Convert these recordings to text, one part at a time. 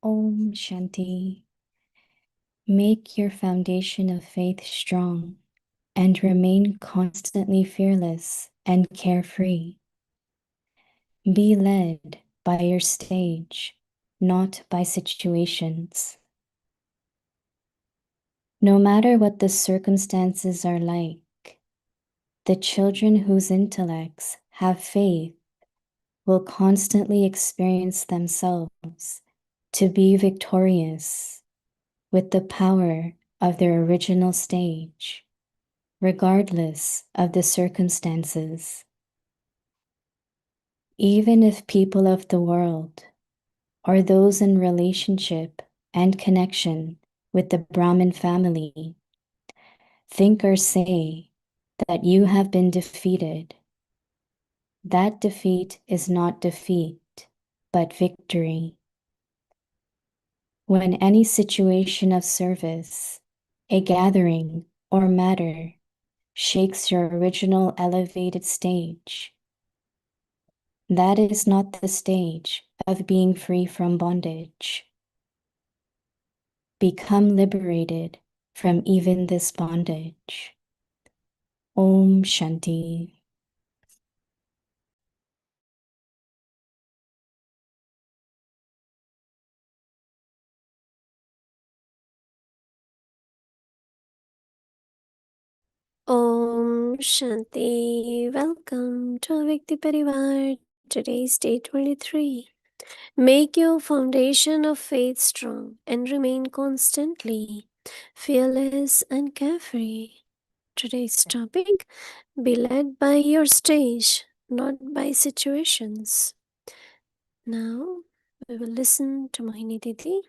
Om Shanti. Make your foundation of faith strong and remain constantly fearless and carefree. Be led by your stage, not by situations. No matter what the circumstances are like, the children whose intellects have faith will constantly experience themselves to be victorious with the power of their original stage, regardless of the circumstances. Even if people of the world or those in relationship and connection with the Brahmin family think or say that you have been defeated, that defeat is not defeat, but victory. When any situation of service, a gathering, or matter shakes your original elevated stage, that is not the stage of being free from bondage. Become liberated from even this bondage. Om Shanti. Om Shanti. Welcome to Avyakti Parivar. Today's day 23. Make your foundation of faith strong and remain constantly fearless and carefree. Today's topic: be led by your stage, not by situations. Now we will listen to Mohini Didi.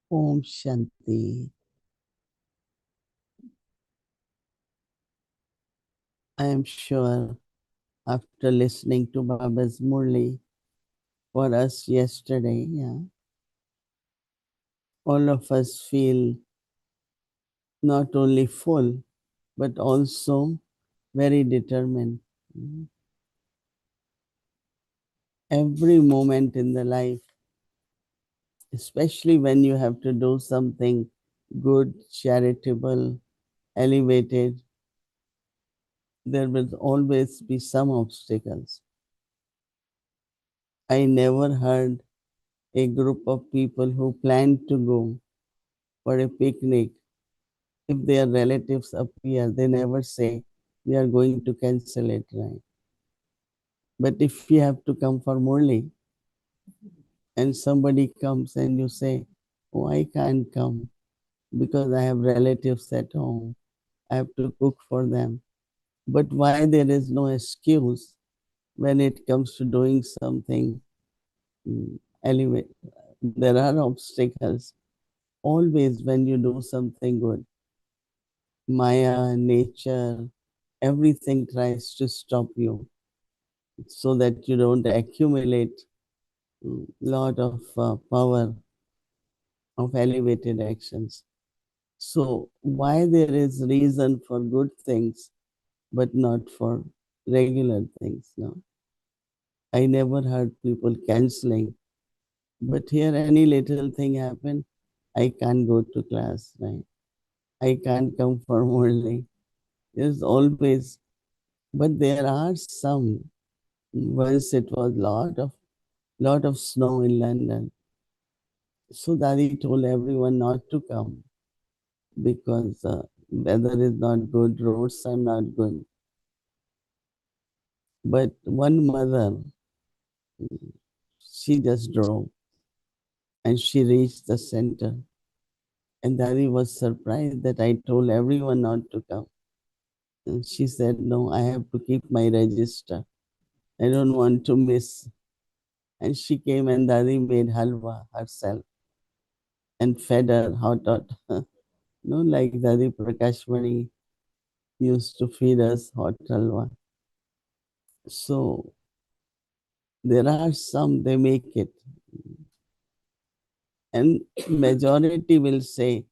Om Shanti. I am sure after listening to Baba's Murli for us yesterday, all of us feel not only full, but also very determined. Every moment in the life, especially when you have to do something good, charitable, elevated, there will always be some obstacles. I never heard a group of people who planned to go for a picnic. If their relatives appear, they never say, we are going to cancel it, right? But if you have to come for Murli and somebody comes and you say, oh, I can't come because I have relatives at home, I have to cook for them. But why there is no excuse when it comes to doing something elevate? There are obstacles always when you do something good. Maya, nature, everything tries to stop you so that you don't accumulate lot of power of elevated actions. So why there is reason for good things but not for regular things? No, I never heard people canceling. But here any little thing happen, I can't go to class, right? I can't come for Murli. There's always, but there are some. Once it was lot of snow in London. So Daddy told everyone not to come because weather is not good, roads are not good. But one mother, she just drove and she reached the center. And Daddy was surprised that I told everyone not to come. And she said, no, I have to keep my register. I don't want to miss. And she came and Daddy made halwa herself and fed her hot. No, like Dadi Prakashmani used to feed us hot halwa. So there are some, they make it. And majority will say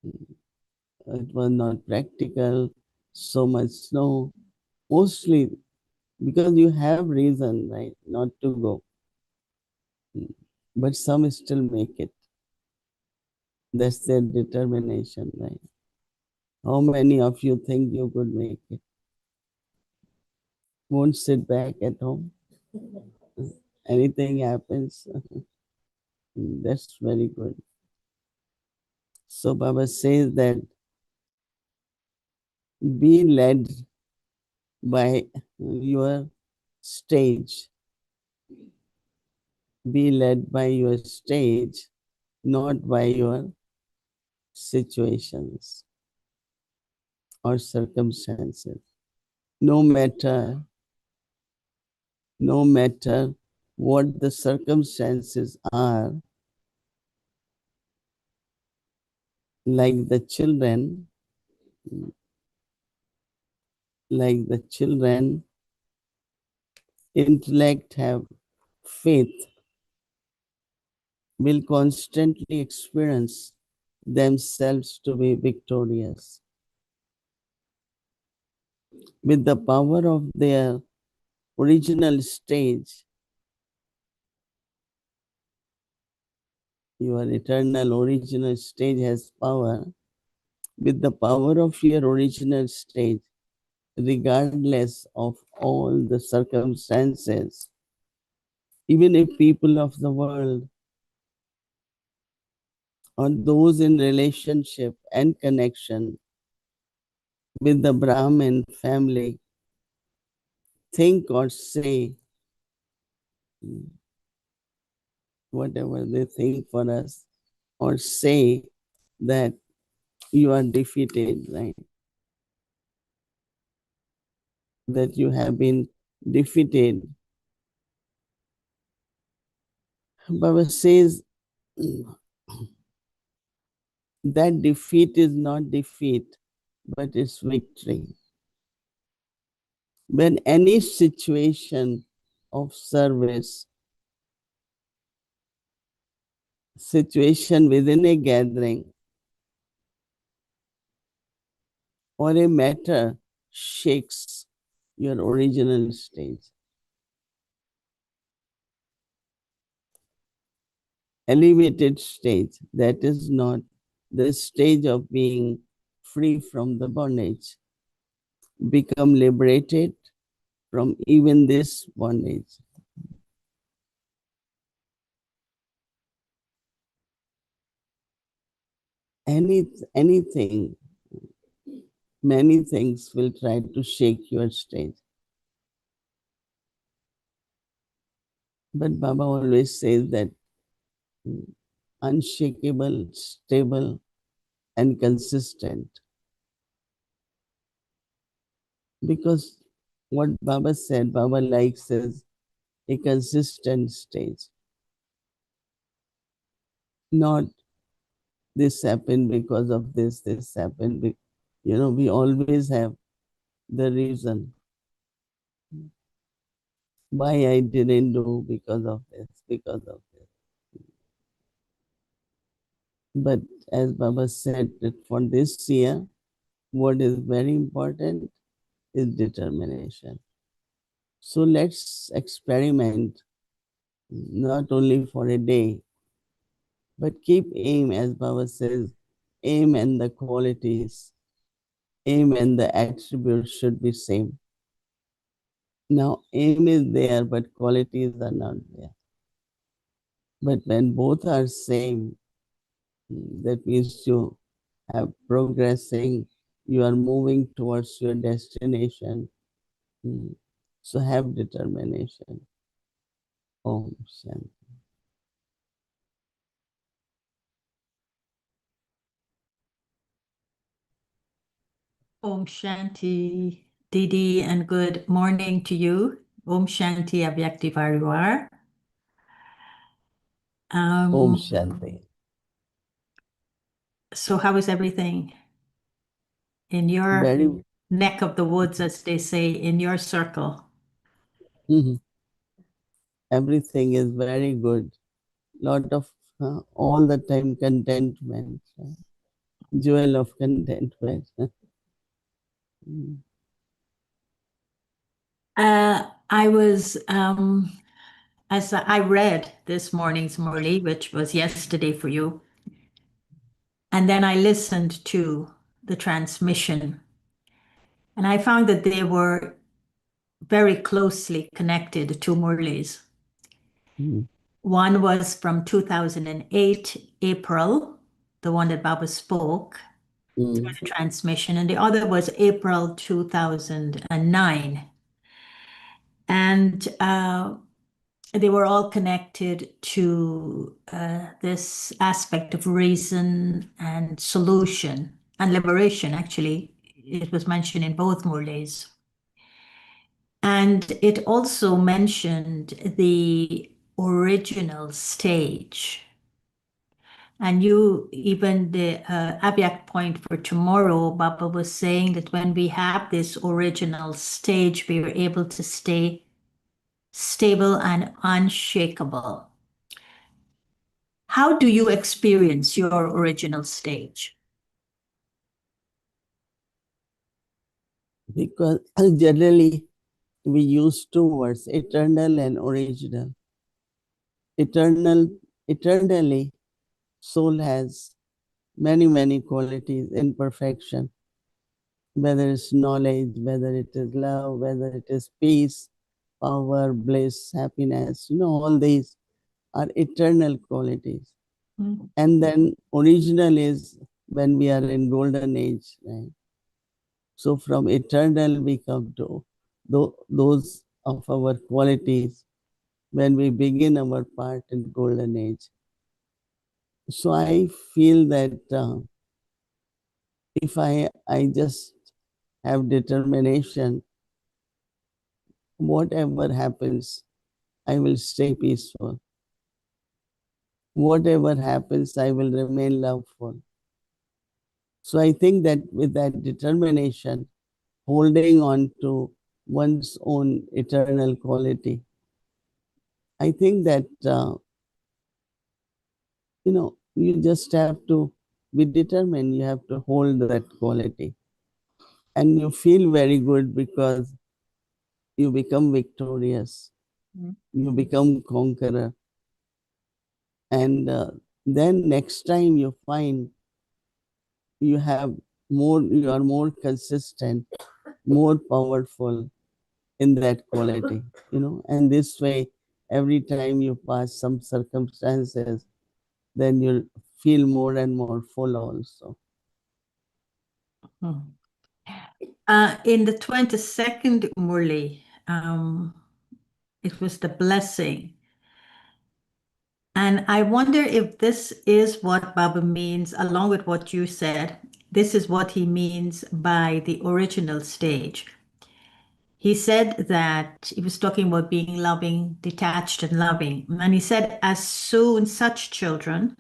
it was not practical, so much snow. Mostly because you have reason, right, not to go. But some still make it. That's their determination, right? How many of you think you could make it? Won't sit back at home? Anything happens? That's very good. So Baba says that be led by your stage. Be led by your stage, not by your situations or circumstances. No matter, no matter what the circumstances are, like the children, like the children, intellect have faith, will constantly experience themselves to be victorious. With the power of their original stage, your eternal original stage has power. With the power of your original stage, regardless of all the circumstances, even if people of the world or those in relationship and connection with the Brahmin family think or say whatever they think for us, or say that you are defeated, right? That you have been defeated. Baba says that defeat is not defeat, but it's victory. When any situation of service, situation within a gathering, or a matter shakes your original stage, elevated stage, that is not the stage of being free from the bondage, become liberated from even this bondage. Anything, many things will try to shake your stage. But Baba always says that unshakable, stable, and consistent. Because what Baba said, Baba likes is a consistent stage. Not this happened because of this happened. We always have the reason why I didn't do because of this, because of this. But as Baba said, that for this year, what is very important is determination. So let's experiment not only for a day, but keep aim, as Baba says, aim and the qualities, aim and the attributes should be same. Now aim is there, but qualities are not there. But when both are same, that means you have progressing, you are moving towards your destination. So have determination. Om Shanti. Om Shanti, Didi, and good morning to you. Om Shanti, Avyakti Parivar. Om Shanti. So how is everything in your Very. neck of the woods, as they say, in your circle? Mhm. everything is very good. Lot of all the time contentment, jewel of contentment. I was, as I read this morning's Murli, which was yesterday for you, and then I listened to the transmission, and I found that they were very closely connected to Murli's. One was from 2008, April, the one that Baba spoke through the transmission, and the other was April 2009. And they were all connected to this aspect of reason and solution and liberation. Actually, it was mentioned in both Murlis. And it also mentioned the original stage. And you, even the Abyak point for tomorrow, Baba was saying that when we have this original stage, we are able to stay stable and unshakable. How do you experience your original stage? Because generally we use two words, eternal and original. Eternally, soul has many qualities in perfection, whether it's knowledge, whether it is love, whether it is peace, power, bliss, happiness, all these are eternal qualities. And then original is when we are in golden age, right? So from eternal we come to those of our qualities when we begin our part in golden age. So I feel that if I just have determination, whatever happens, I will stay peaceful. Whatever happens, I will remain loveful. So I think that with that determination, holding on to one's own eternal quality, I think that, you just have to be determined. You have to hold that quality. And you feel very good because you become victorious. You become conqueror. And then next time you find you are more consistent, more powerful in that quality, and this way, every time you pass some circumstances, then you'll feel more and more full also. In the 22nd Murli, it was the blessing. And I wonder if this is what Baba means, along with what you said, this is what he means by the original stage. He said that he was talking about being loving, detached and loving. And he said, such children,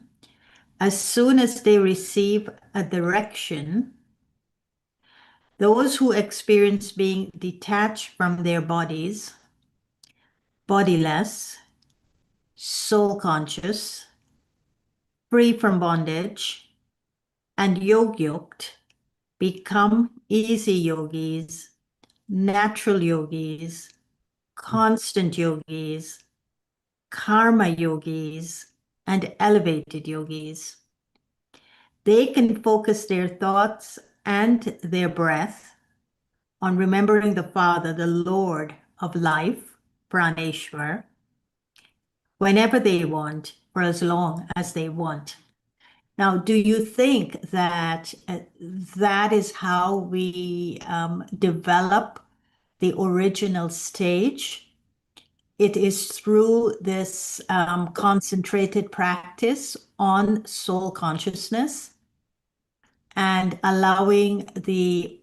as soon as they receive a direction, those who experience being detached from their bodies, bodiless, soul conscious, free from bondage, and yogurt become easy yogis, natural yogis, constant yogis, karma yogis, and elevated yogis. They can focus their thoughts and their breath on remembering the Father, the Lord of life, Praneshwar, whenever they want, for as long as they want. Now, do you think that that is how we develop the original stage? It is through this concentrated practice on soul consciousness and allowing the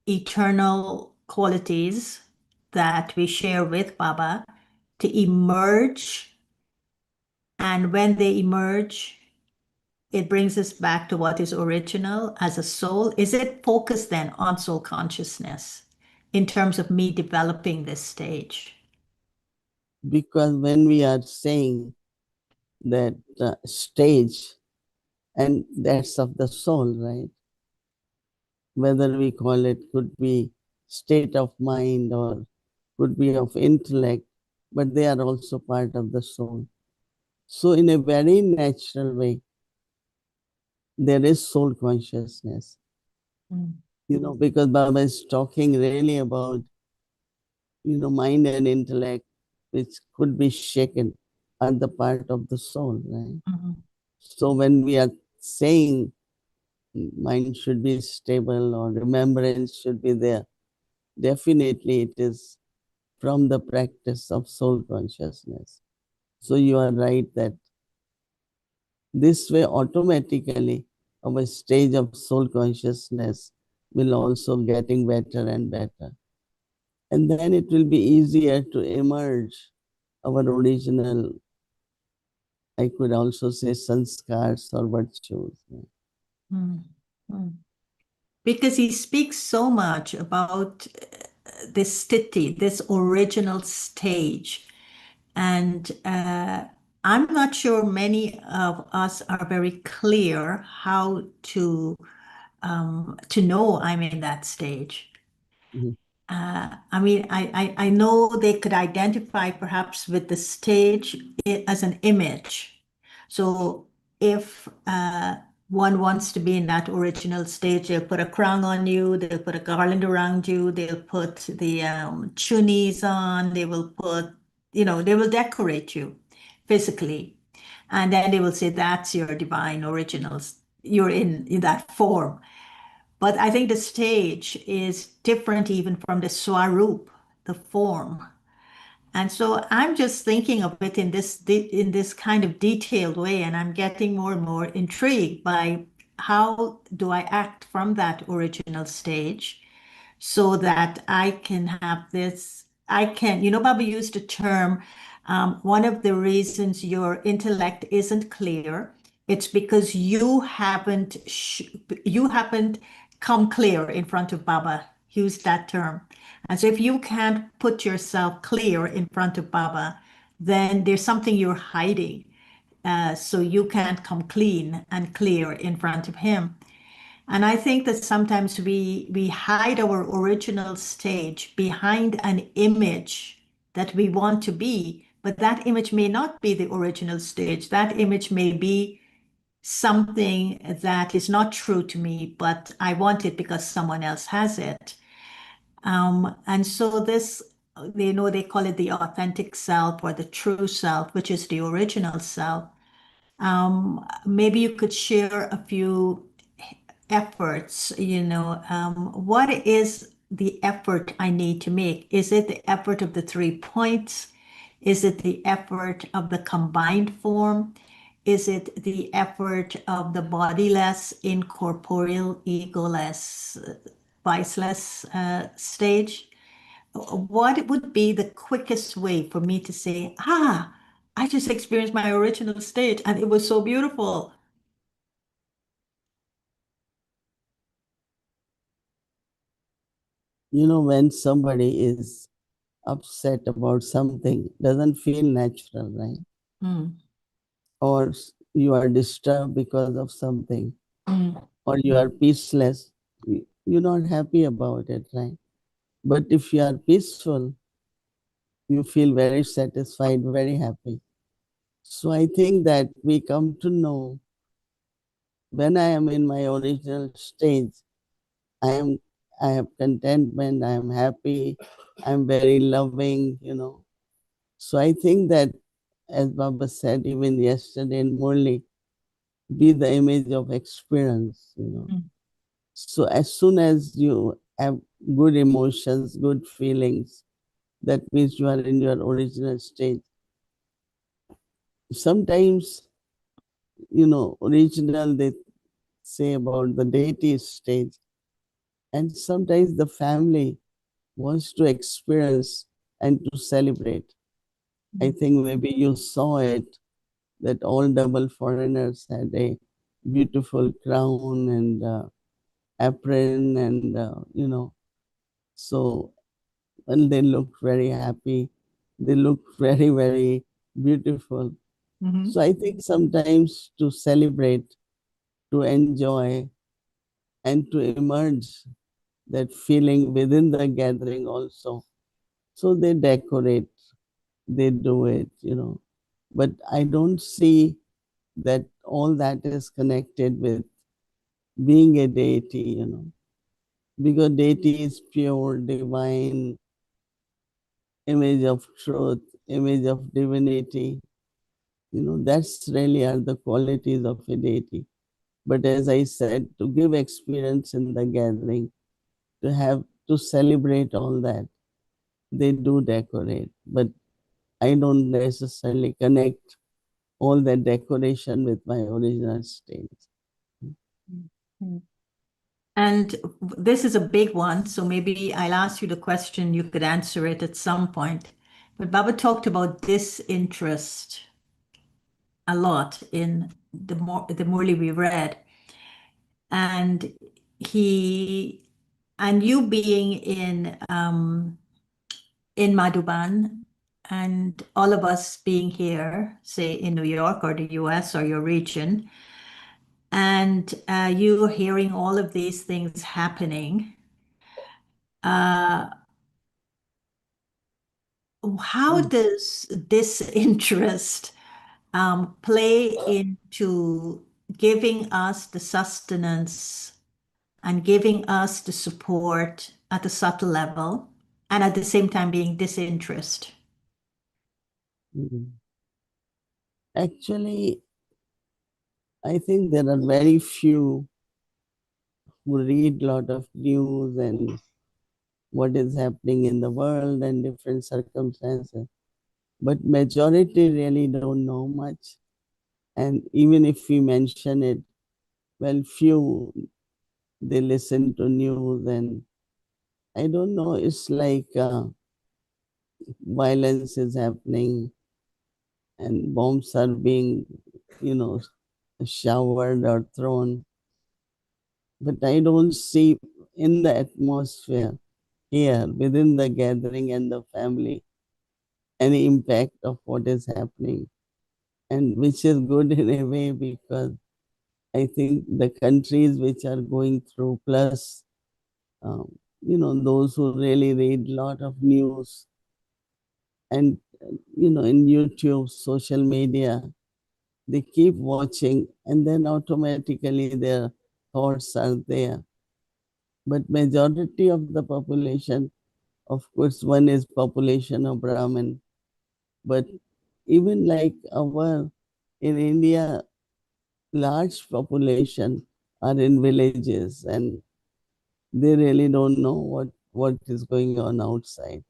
eternal qualities that we share with Baba to emerge. And when they emerge, it brings us back to what is original as a soul. Is it focused then on soul consciousness in terms of me developing this stage? Because when we are saying that stage, and that's of the soul, right? Whether we call it, could be state of mind or could be of intellect, but they are also part of the soul. So in a very natural way, there is soul consciousness. Because Baba is talking really about, mind and intellect, which could be shaken, are the part of the soul, right? So when we are saying mind should be stable or remembrance should be there, definitely it is from the practice of soul consciousness. So you are right that this way automatically our stage of soul consciousness will also getting better and better. And then it will be easier to emerge our original, I could also say, sanskars or virtues. Because he speaks so much about this sthiti, this original stage. And I'm not sure many of us are very clear how to know I'm in that stage. Mhm. I know they could identify perhaps with the stage as an image. So if one wants to be in that original stage, they'll put a crown on you, they'll put a garland around you, they'll put the chunies on, they will put, they will decorate you physically. And then they will say, that's your divine originals. You're in that form. But I think the stage is different even from the swarup, the form. And so I'm just thinking of it in this kind of detailed way, and I'm getting more and more intrigued by how do I act from that original stage so that I can have this. Baba used the term, one of the reasons your intellect isn't clear, it's because you haven't come clear in front of Baba. Use that term. And so if you can't put yourself clear in front of Baba, then there's something you're hiding. So you can't come clean and clear in front of him. And I think that sometimes we hide our original stage behind an image that we want to be, but that image may not be the original stage. That image may be something that is not true to me, but I want it because someone else has it. And so this, they call it the authentic self or the true self, which is the original self. Maybe you could share a few efforts, what is the effort I need to make? Is it the effort of the 3 points? Is it the effort of the combined form? Is it the effort of the bodiless, incorporeal, egoless, viceless stage? What would be the quickest way for me to say, I just experienced my original stage and it was so beautiful? When somebody is upset about something, doesn't feel natural, right? Or you are disturbed because of something, or you are peaceless, you're not happy about it, right? But if you are peaceful, you feel very satisfied, very happy. So I think that we come to know when I am in my original stage, I am I have contentment, I am happy, I'm very loving. So I think that, as Baba said even yesterday in Murli, be the image of experience. So as soon as you have good emotions, good feelings, that means you are in your original state. Sometimes, original they say about the deity stage, and sometimes the family wants to experience and to celebrate. I think maybe you saw it, that all double foreigners had a beautiful crown and apron, and so and they looked very happy. They look very, very beautiful. Mhm. So I think sometimes to celebrate, to enjoy, and to emerge that feeling within the gathering also. So they decorate, they do it. But I don't see that all that is connected with being a deity. Because deity is pure, divine, image of truth, image of divinity. That's really are the qualities of a deity. But as I said, to give experience in the gathering, to have to celebrate all that, they do decorate. But I don't necessarily connect all that decoration with my original state. Mhm. And this is a big one, so maybe I'll ask you the question, you could answer it at some point. But Baba talked about disinterest a lot in the Murli we read. And he and you being in Madhuban and all of us being here, say in New York or the US or your region, and you hearing all of these things happening, uh, how Mm. does this interest play into giving us the sustenance and giving us the support at a subtle level and at the same time being disinterest? Mm. Actually, I think there are very few who read a lot of news and what is happening in the world and different circumstances. But majority really don't know much. And even if we mention it, well, few they listen to news, and I don't know. It's like violence is happening and bombs are being, you know, showered or thrown. But I don't see in the atmosphere here within the gathering and the family any impact of what is happening, and which is good in a way because I think the countries which are going through, plus, those who really read a lot of news and, in YouTube, social media, they keep watching and then automatically their thoughts are there. But majority of the population, of course, one is population of Brahmin, but even like in India, large population are in villages and they really don't know what is going on outside.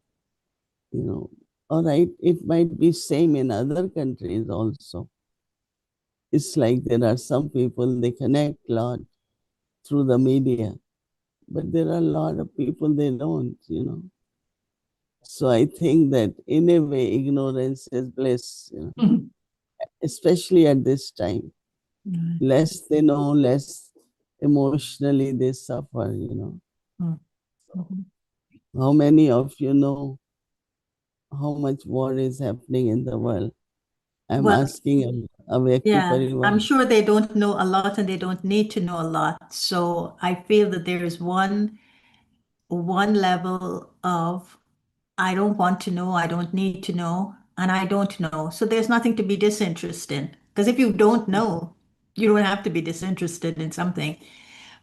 you know all right, it might be same in other countries also. It's like there are some people they connect a lot through the media, but there are a lot of people they don't. So I think that in a way ignorance is bliss, Mhm. especially at this time. Mhm. Less they know, less emotionally they suffer. Mhm. Mhm. How many of you know how much war is happening in the world? I'm Well, asking a Vyakti yeah, Parivar. I'm sure they don't know a lot and they don't need to know a lot. So I feel that there is one level of I don't want to know, I don't need to know, and I don't know. So there's nothing to be disinterested in. Because if you don't know, you don't have to be disinterested in something.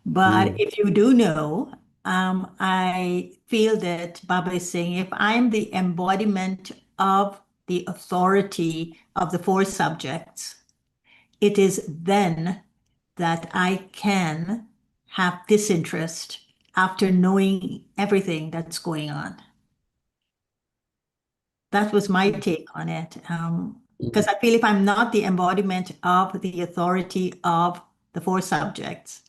But Mm, if you do know, I feel that Baba is saying if I'm the embodiment of the authority of the four subjects, it is then that I can have disinterest after knowing everything that's going on. That was my take on it. Because mm, I feel if I'm not the embodiment of the authority of the four subjects,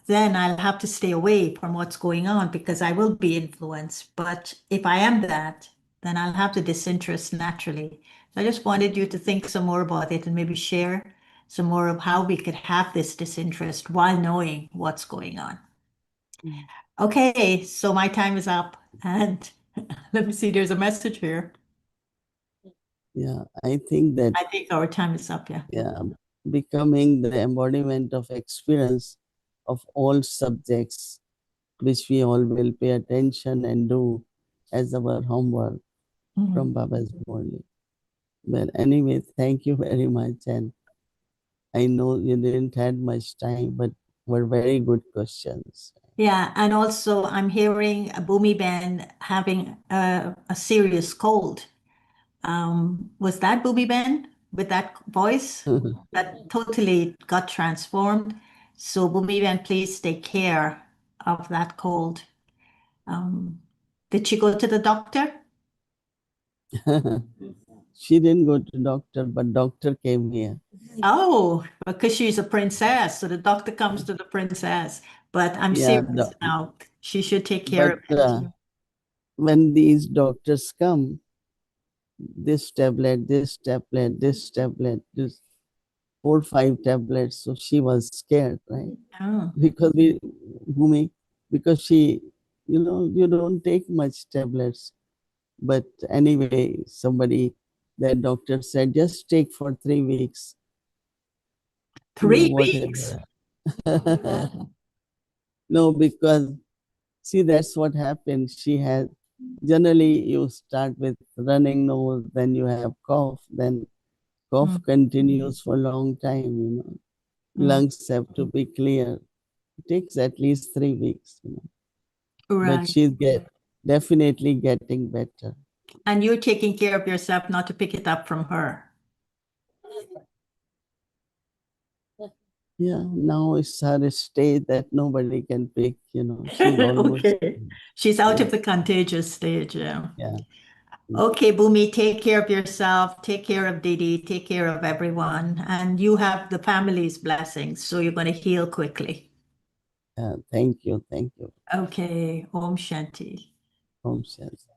then I'll have to stay away from what's going on because I will be influenced. But if I am that, then I'll have the disinterest naturally. So I just wanted you to think some more about it and maybe share some more of how we could have this disinterest while knowing what's going on. mm. Okay, so my time is up. And Let me see, there's a message here. Yeah, I think that, I think our time is up, yeah. yeah, becoming the embodiment of experience of all subjects, which we all will pay attention and do as our homework from Baba's morning. But anyway, thank you very much. And I know you didn't had much time, but were very good questions. Yeah, and also I'm hearing Bhumi Ben having a serious cold. Was that Bhumi Ben with that voice that totally got transformed? So Bhumi Ben, please take care of that cold. Did she go to the doctor? She didn't go to doctor, but doctor came here. Oh, because she's a princess, so the doctor comes to the princess. But I'm Yeah, serious now. She should take care but of it. when these doctors come, this tablet, this tablet, this tablet, this 4, 5 tablets. So she was scared, right? Oh, Because we, Bhumi, because she, you don't take much tablets. But anyway, that doctor said, just take for 3 weeks, 3 weeks. whatever. No, because see, that's what happens. Generally, you start with running nose, then you have cough, then cough Mm, continues for a long time. mm. Lungs have to be clear. It takes at least 3 weeks. But Right. definitely getting better. And you're taking care of yourself not to pick it up from her. Yeah, now it's her stage that nobody can pick. She's almost, Okay. She's out yeah, of the contagious stage. Yeah. yeah. Okay, Bhumi, take care of yourself. Take care of Didi. Take care of everyone. And you have the family's blessings, so you're going to heal quickly. Yeah, thank you. Thank you. Okay. Om Shanti. Om Shanti.